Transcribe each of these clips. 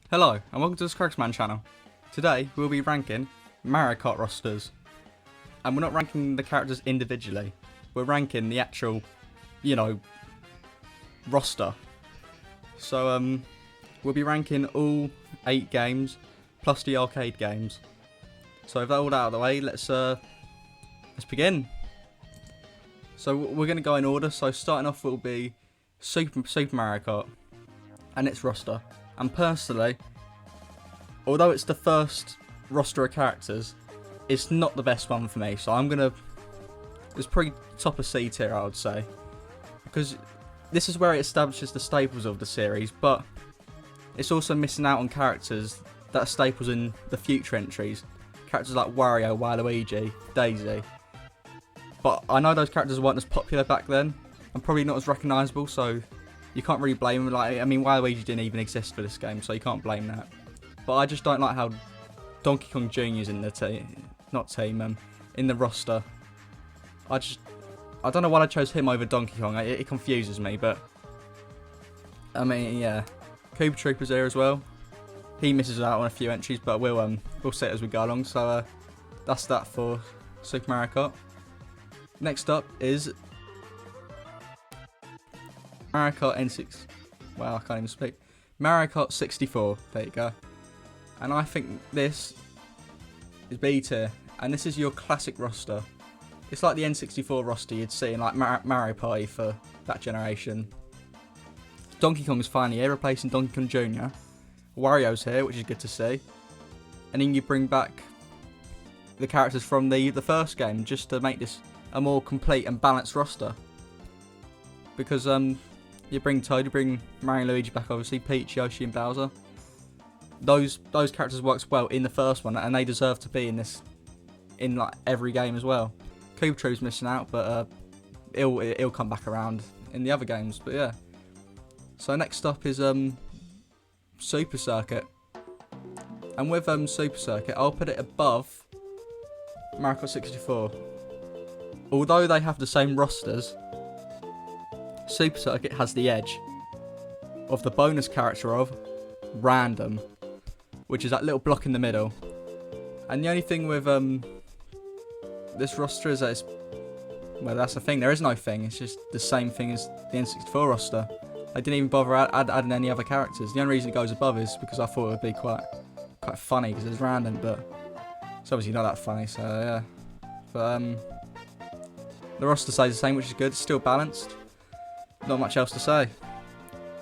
Hello and welcome to the Scraggsman channel. Today we'll be ranking Mario Kart rosters. And we're not ranking the characters individually, we're ranking the actual, roster. So we'll be ranking all 8 games plus the arcade games. So with that all out of the way, let's begin. So we're going to go in order, so starting off will be Super Mario Kart and its roster. And personally, although it's the first roster of characters, it's not the best one for me. So it's pretty top of C tier, I would say, because this is where it establishes the staples of the series, but it's also missing out on characters that are staples in the future entries. Characters like Wario, Waluigi, Daisy. But I know those characters weren't as popular back then, and probably not as recognisable, so you can't really blame them. Waluigi didn't even exist for this game, so you can't blame that. But I just don't like how Donkey Kong Jr.'s in the in the roster. I don't know why I chose him over Donkey Kong. It confuses me, but yeah. Koopa Troopa's here as well. He misses out on a few entries, but we'll see it as we go along. So that's that for Super Mario Kart. Next up is Mario Kart N6. Wow, I can't even speak. Mario Kart 64. There you go. And I think this is B tier, and this is your classic roster. It's like the N64 roster you'd see in like Mario Party for that generation. Donkey Kong is finally here, replacing Donkey Kong Jr. Wario's here, which is good to see. And then you bring back the characters from the first game just to make this a more complete and balanced roster. Because you bring Toad, you bring Mario and Luigi back, obviously, Peach, Yoshi and Bowser. Those characters works well in the first one, and they deserve to be in like every game as well. Koopa Troopa's missing out, but it'll come back around in the other games. But yeah. So next up is Super Circuit, and with Super Circuit, I'll put it above Mario Kart 64. Although they have the same rosters, Super Circuit has the edge of the bonus character of Random, which is that little block in the middle. And the only thing with this roster is that that's the thing, there is no thing, it's just the same thing as the N64 roster. They didn't even bother adding any other characters. The only reason it goes above is because I thought it would be quite funny because it's random, but it's obviously not that funny, so yeah. But the roster stays the same, which is good, it's still balanced. Not much else to say.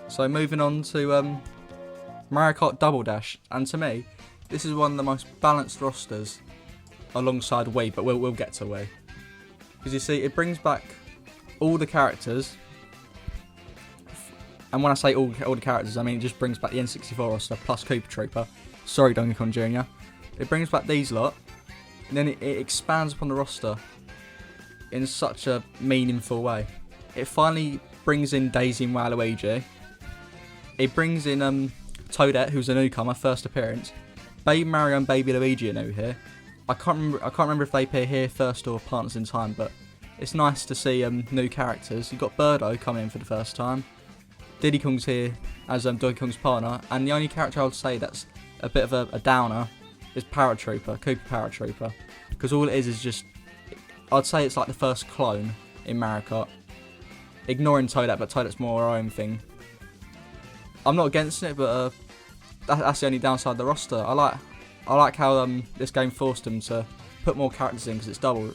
So moving on to Mario Kart Double Dash, and to me, this is one of the most balanced rosters alongside Wii, but we'll get to Wii. Because you see, it brings back all the characters, and when I say all the characters, I mean it just brings back the N64 roster plus Koopa Troopa. Sorry, Donkey Kong Jr. It brings back these lot, and then it expands upon the roster in such a meaningful way. It finally brings in Daisy and Waluigi. It brings in Toadette, who's a newcomer, first appearance. Baby Mario and Baby Luigi are new here. I can't remember if they appear here first or Partners in Time, but it's nice to see new characters. You've got Birdo coming in for the first time. Diddy Kong's here as Donkey Kong's partner, and the only character I would say that's a bit of a downer is Paratrooper, Koopa Paratrooper, because all it is just, I'd say it's like the first clone in Mario Kart. Ignoring Toadette, but Toadette's more her own thing. I'm not against it, but that's the only downside of the roster. I like how this game forced them to put more characters in because it's double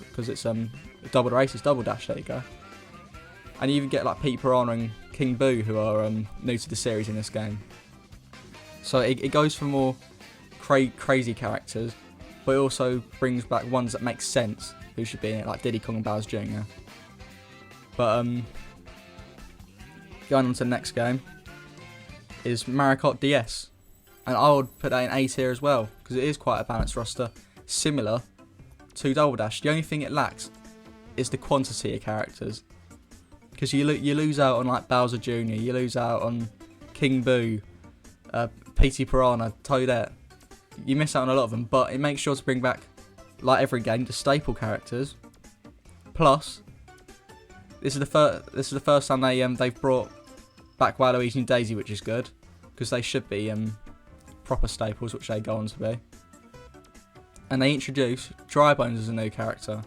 the race, it's Double Dash. There you go. And you even get like Pete Piranha and King Boo, who are new to the series in this game. So it goes for more crazy characters, but it also brings back ones that make sense who should be in it, like Diddy Kong and Bowser Jr. But going on to the next game is Mario Kart DS, and I would put that in A tier as well because it is quite a balanced roster, similar to Double Dash. The only thing it lacks is the quantity of characters, because you lose out on like Bowser Jr., you lose out on King Boo, Petey Piranha, Toadette. You miss out on a lot of them, but it makes sure to bring back, like every game, the staple characters. Plus, this is the first time they've brought back Waluigi and Daisy, which is good, because they should be proper staples, which they go on to be. And they introduced Dry Bones as a new character,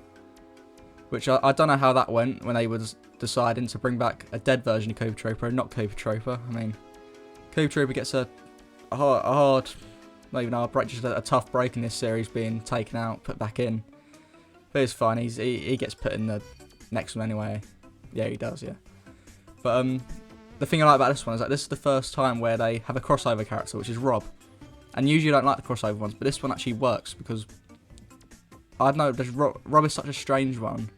which I don't know how that went when they were deciding to bring back a dead version of Koopa Trooper and not Koopa Trooper. I mean, Koopa Trooper gets a hard, not even hard break, just a tough break in this series, being taken out, put back in. But it's fine. He gets put in the next one anyway. Yeah, he does. Yeah. But the thing I like about this one is that this is the first time where they have a crossover character, which is Rob. And usually I don't like the crossover ones, but this one actually works because I don't know. Rob is such a strange one,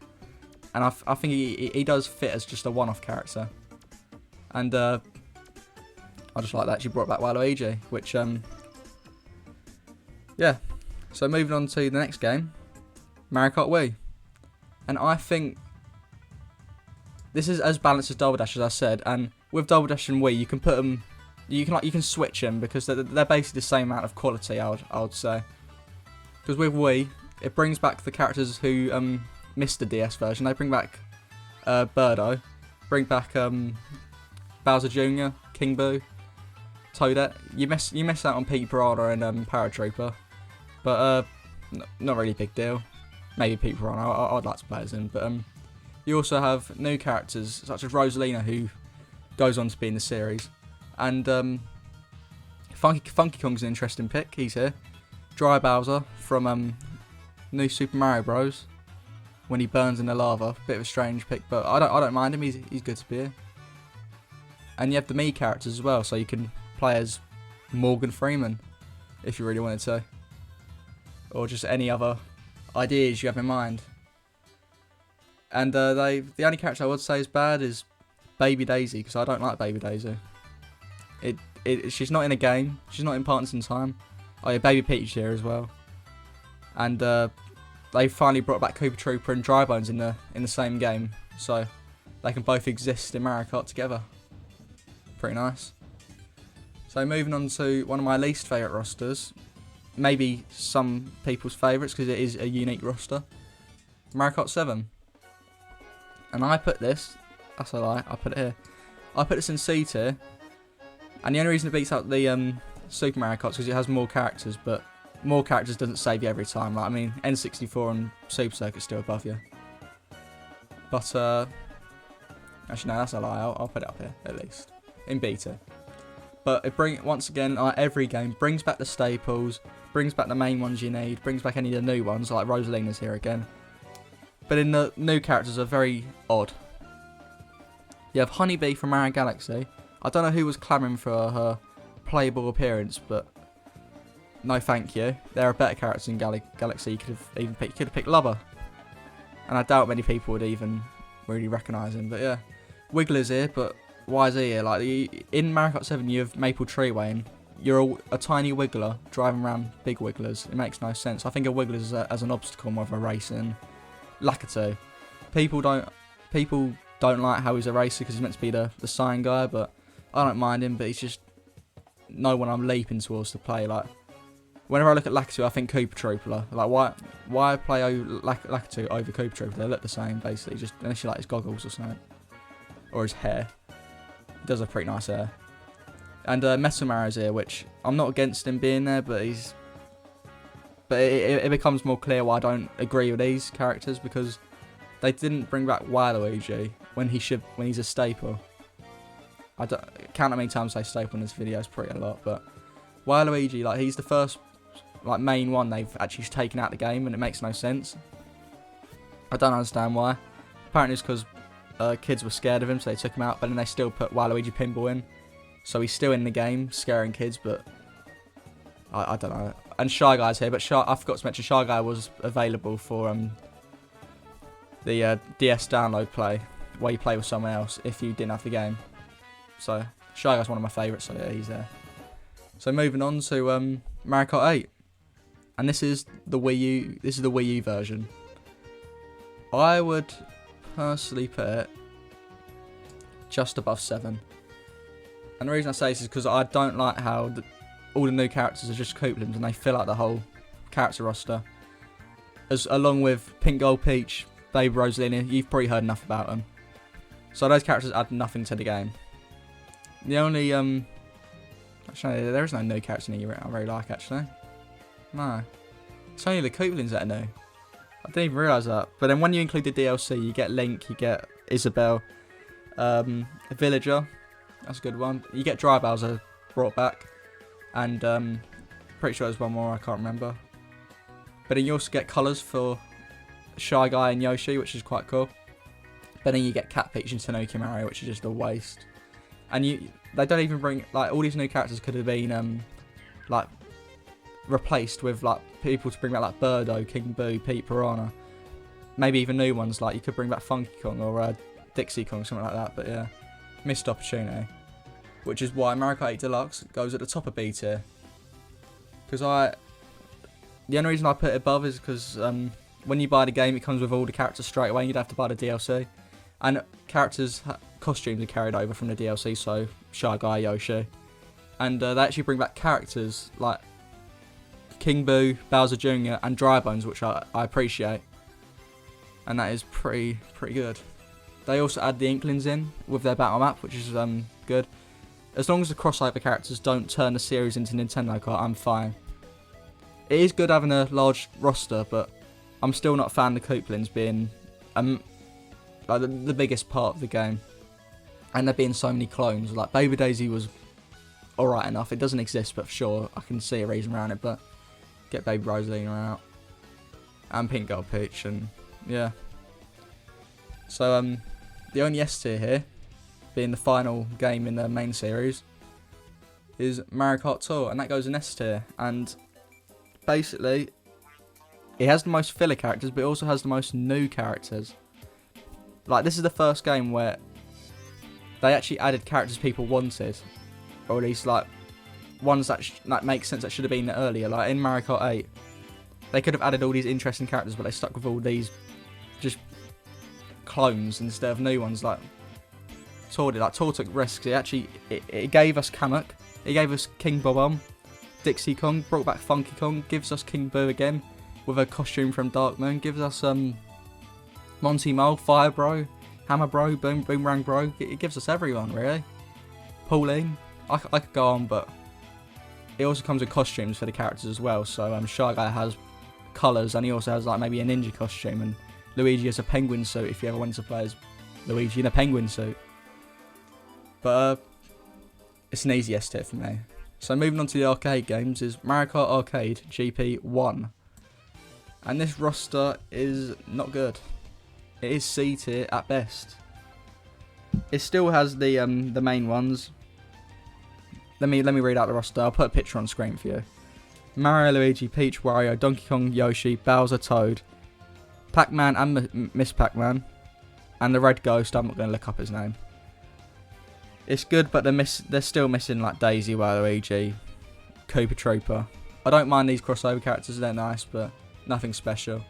and I think he does fit as just a one-off character. And I just like that she brought back Waluigi, which yeah. So moving on to the next game, Mario Kart Wii, and I think this is as balanced as Double Dash, as I said. And with Double Dash and Wii, you can put them, you can switch them because they're basically the same amount of quality. I would say, because with Wii, it brings back the characters who missed the DS version. They bring back Birdo, bring back Bowser Jr., King Boo, Toadette. You miss out on Pete Piranha and Paratrooper, but not really a big deal. Maybe Pete Piranha. I'd like to play as him, but you also have new characters such as Rosalina, who goes on to be in the series, and Funky Kong's an interesting pick. He's here. Dry Bowser from New Super Mario Bros. When he burns in the lava, bit of a strange pick, but I don't mind him. He's good to be here. And you have the Mii characters as well, so you can play as Morgan Freeman if you really wanted to, or just any other ideas you have in mind. And the only character I would say is bad is Baby Daisy, because I don't like Baby Daisy. She's not in a game. She's not in Partners in Time. Oh yeah, Baby Peach here as well. And they finally brought back Koopa Trooper and Dry Bones in the same game, so they can both exist in Mario Kart together. Pretty nice. So moving on to one of my least favourite rosters, maybe some people's favourites because it is a unique roster, Mario Kart 7. And I put this, that's a lie, I put it here. I put this in C tier, and the only reason it beats out the Super Mario Kart is because it has more characters, but more characters doesn't save you every time. Like, I mean, N64 and Super Circuit's still above you. But, actually no, that's a lie, I'll put it up here, at least. In B tier. But it once again, like every game, brings back the staples, brings back the main ones you need, brings back any of the new ones, like Rosalina's here again. But in the new characters are very odd. You have Honeybee from Mario Galaxy. I don't know who was clamouring for her playable appearance, but no thank you. There are better characters in Galaxy. You could have picked Lubba. And I doubt many people would even really recognise him. But yeah, Wiggler's here, but why is he here? Like, in Mario Kart 7 you have Maple Treeway, and you're a tiny Wiggler driving around big Wigglers. It makes no sense. I think a Wiggler is as an obstacle more of a race in Lakitu. People don't like how he's a racer because he's meant to be the sign guy, but I don't mind him, but he's just no one I'm leaping towards to play. Like, whenever I look at Lakitu, I think Koopa Trooper. Like, why play Lakitu over Koopa Trooper? They look the same, basically, just unless you like his goggles or something. Or his hair. He does have pretty nice hair. And Metal Mario's here, which I'm not against him being there, but it becomes more clear why I don't agree with these characters, because they didn't bring back Waluigi when he's a staple. I don't count how many times I say staple in this video, it's pretty a lot, but Waluigi, like, he's the first like main one they've actually taken out the game, and it makes no sense. I don't understand why. Apparently it's because kids were scared of him, so they took him out, but then they still put Waluigi Pinball in, so he's still in the game scaring kids, but I don't know. And Shy Guy's here, but I forgot to mention Shy Guy was available for the DS download play, where you play with someone else if you didn't have the game. So Shy Guy's one of my favourites, so yeah, he's there. So moving on to Mario Kart 8, and this is the Wii U. This is the Wii U version. I would personally put it just above 7. And the reason I say this is because I don't like how all the new characters are just Koopalings and they fill out the whole character roster. Along with Pink Gold Peach, Baby Rosalina, you've probably heard enough about them. So those characters add nothing to the game. The only actually Actually, there is no new character in here I really like, actually. No. It's only the Kooplins that are new. I didn't even realise that. But then when you include the DLC, you get Link, you get Isabelle, a Villager. That's a good one. You get Dry Bowser brought back. And pretty sure there's one more, I can't remember. But then you also get colours for Shy Guy and Yoshi, which is quite cool. But then you get Cat Peach and Tanuki Mario, which is just a waste. And they don't even bring, like, all these new characters could have been like replaced with like people to bring back like Birdo, King Boo, Pete Piranha. Maybe even new ones, like you could bring back Funky Kong or Dixie Kong, something like that. But yeah, missed opportunity. Which is why Mario Kart 8 Deluxe goes at the top of B tier. Because the only reason I put it above is because when you buy the game, it comes with all the characters straight away. You'd have to buy the DLC, and characters' costumes are carried over from the DLC. So Shy Guy, Yoshi, and they actually bring back characters like King Boo, Bowser Jr. and Dry Bones, which I appreciate, and that is pretty good. They also add the Inklings in with their battle map, which is good. As long as the crossover characters don't turn the series into Nintendo Kart, I'm fine. It is good having a large roster, but I'm still not a fan of the Kooplins being like the biggest part of the game. And there being so many clones. Like Baby Daisy was alright enough. It doesn't exist, but for sure I can see a reason around it. But get Baby Rosalina out. And Pink Gold Peach, and yeah. So the only S tier here, being the final game in the main series, is Mario Kart Tour, and that goes in S tier. And basically, it has the most filler characters, but it also has the most new characters. Like, this is the first game where they actually added characters people wanted, or at least like ones that make sense that should have been earlier. Like in Mario Kart 8, they could have added all these interesting characters, but they stuck with all these just clones instead of new ones. Like Tour took risks. It gave us Kamek, it gave us King Bob-omb, Dixie Kong, brought back Funky Kong, gives us King Boo again with a costume from Dark Moon, gives us Monty Mole, Fire Bro, Hammer Bro, Boomerang Bro. It gives us everyone, really. Pauline, I could go on, but it also comes with costumes for the characters as well. So Shy Guy has colours, and he also has like maybe a ninja costume, and Luigi has a penguin suit if you ever wanted to play as Luigi in a penguin suit. But it's an easy S tier for me. So moving on to the arcade games is Mario Kart Arcade GP 1. And this roster is not good. It is C tier at best. It still has the main ones. Let me read out the roster. I'll put a picture on screen for you. Mario, Luigi, Peach, Wario, Donkey Kong, Yoshi, Bowser, Toad, Pac-Man and Miss Pac-Man, and the Red Ghost. I'm not going to look up his name. It's good, but they're still missing like Daisy, Waluigi, Koopa Trooper. I don't mind these crossover characters, they're nice, but nothing special.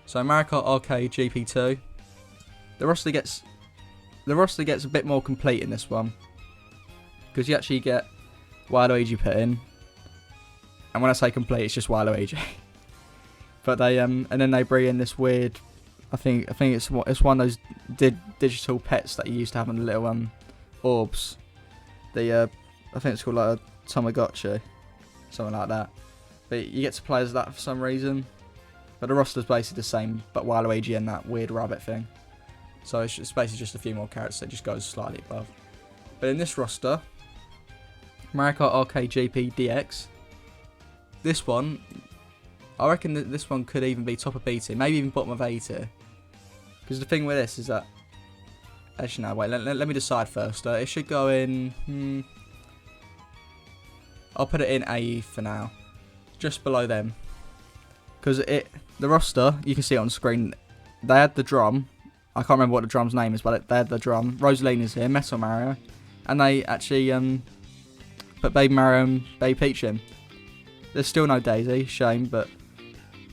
So Mario Kart Arcade GP2. The roster gets a bit more complete in this one, because you actually get Waluigi put in, and when I say complete, it's just Waluigi. But they and then they bring in this weird, I think it's one of those digital pets that you used to have in the little orbs. I think it's called like a Tamagotchi, something like that. But you get to play as that for some reason. But the roster's basically the same, but Waluigi and that weird rabbit thing. So it's basically just a few more characters that just goes slightly above. But in this roster, Mario Kart Arcade GP DX. This one, I reckon that this one could even be top of B tier, maybe even bottom of A tier. Because the thing with this is that, actually no, wait, let me decide first. It should go in, I'll put it in A for now, just below them. Because the roster, you can see it on screen, they had the drum. I can't remember what the drum's name is, but they had the drum. Rosalina's here, Metal Mario, and they actually put Baby Mario and Baby Peach in. There's still no Daisy, shame, but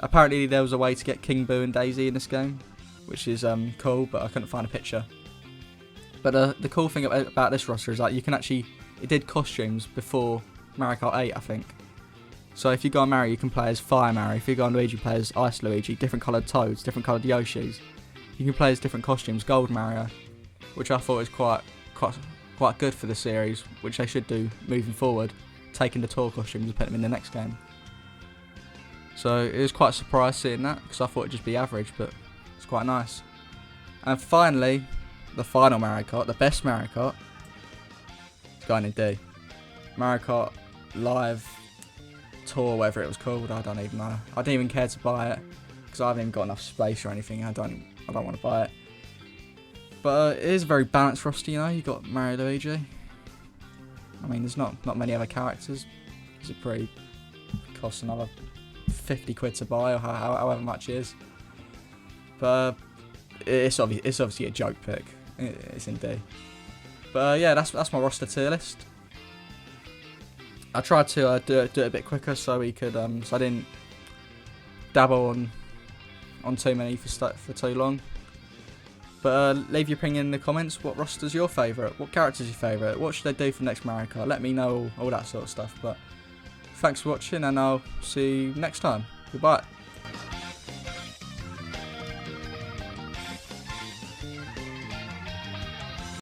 apparently there was a way to get King Boo and Daisy in this game, which is cool, but I couldn't find a picture. But the cool thing about this roster is that you can actually, it did costumes before Mario Kart 8, I think. So if you go on Mario, you can play as Fire Mario. If you go on Luigi, you play as Ice Luigi, different coloured Toads, different coloured Yoshis. You can play as different costumes, Gold Mario, which I thought was quite good for the series, which they should do moving forward. taking the tour costumes and putting them in the next game. So it was quite a surprise seeing that, because I thought it'd just be average, but it's quite nice. And finally, the final Mario Kart, the best Mario Kart, it's going in D. Mario Kart Live Tour, whatever it was called, I don't even know. I didn't even care to buy it, because I haven't even got enough space or anything. I don't want to buy it. But it is a very balanced roster, you know. You got Mario Luigi. I mean, there's not many other characters. It's pretty costs another 50 quid to buy, or however much it is. But it's obviously a joke pick. It's in D. But yeah, that's my roster tier list. I tried to do it a bit quicker so we could so I didn't dabble on too many for too long. But leave your opinion in the comments. What roster's your favourite? What character's your favourite? What should they do for next Mario Kart? Let me know all that sort of stuff. But thanks for watching, and I'll see you next time. Goodbye.